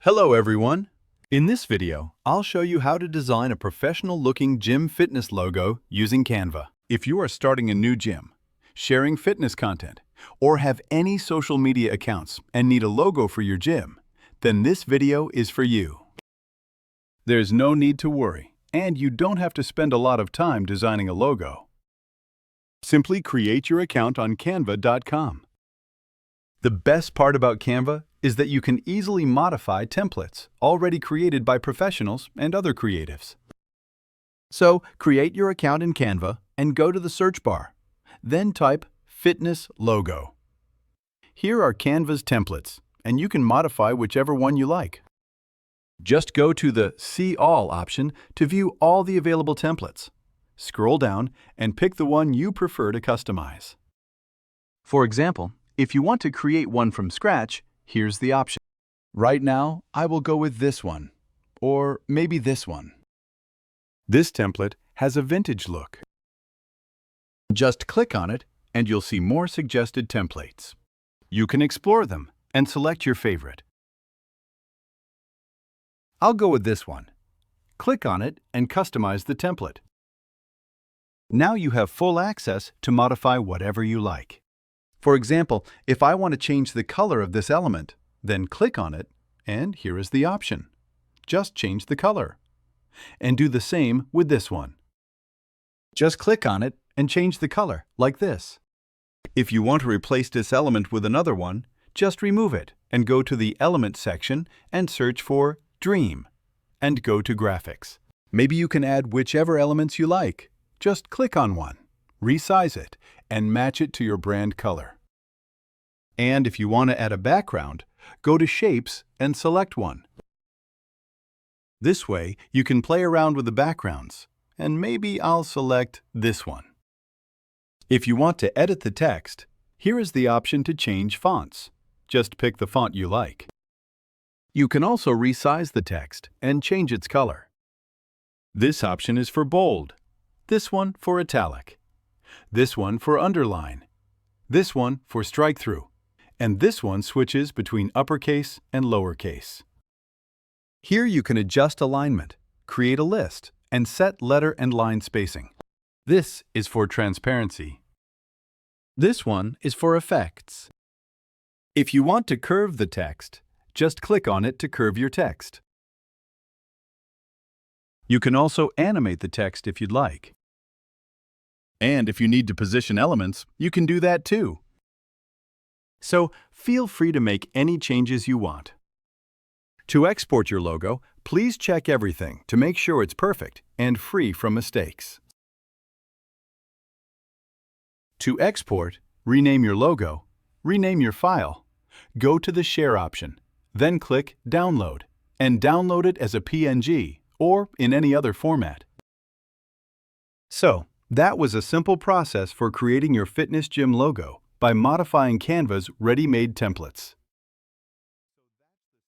Hello everyone! In this video, I'll show you how to design a professional-looking gym fitness logo using Canva. If you are starting a new gym, sharing fitness content, or have any social media accounts and need a logo for your gym, then this video is for you. There's no need to worry, and you don't have to spend a lot of time designing a logo. Simply create your account on canva.com. The best part about Canva is that you can easily modify templates already created by professionals and other creatives. So, create your account in Canva and go to the search bar. Then type Fitness Logo. Here are Canva's templates, and you can modify whichever one you like. Just go to the See All option to view all the available templates. Scroll down and pick the one you prefer to customize. For example, if you want to create one from scratch, here's the option. Right now, I will go with this one, or maybe this one. This template has a vintage look. Just click on it and you'll see more suggested templates. You can explore them and select your favorite. I'll go with this one. Click on it and customize the template. Now you have full access to modify whatever you like. For example, if I want to change the color of this element, then click on it, and here is the option. Just change the color. And do the same with this one. Just click on it and change the color, like this. If you want to replace this element with another one, just remove it and go to the Element section and search for Dream, and go to Graphics. Maybe you can add whichever elements you like. Just click on one, resize it, and match it to your brand color. And if you want to add a background, go to Shapes and select one. This way, you can play around with the backgrounds, and maybe I'll select this one. If you want to edit the text, here is the option to change fonts. Just pick the font you like. You can also resize the text and change its color. This option is for bold, this one for italic, this one for underline, this one for strike-through, and this one switches between uppercase and lowercase. Here you can adjust alignment, create a list, and set letter and line spacing. This is for transparency. This one is for effects. If you want to curve the text, just click on it to curve your text. You can also animate the text if you'd like. And if you need to position elements, you can do that too. So feel free to make any changes you want. To export your logo, please check everything to make sure it's perfect and free from mistakes. To export, rename your logo, rename your file, go to the Share option, then click Download, and download it as a PNG or in any other format. So, that was a simple process for creating your fitness gym logo by modifying Canva's ready-made templates.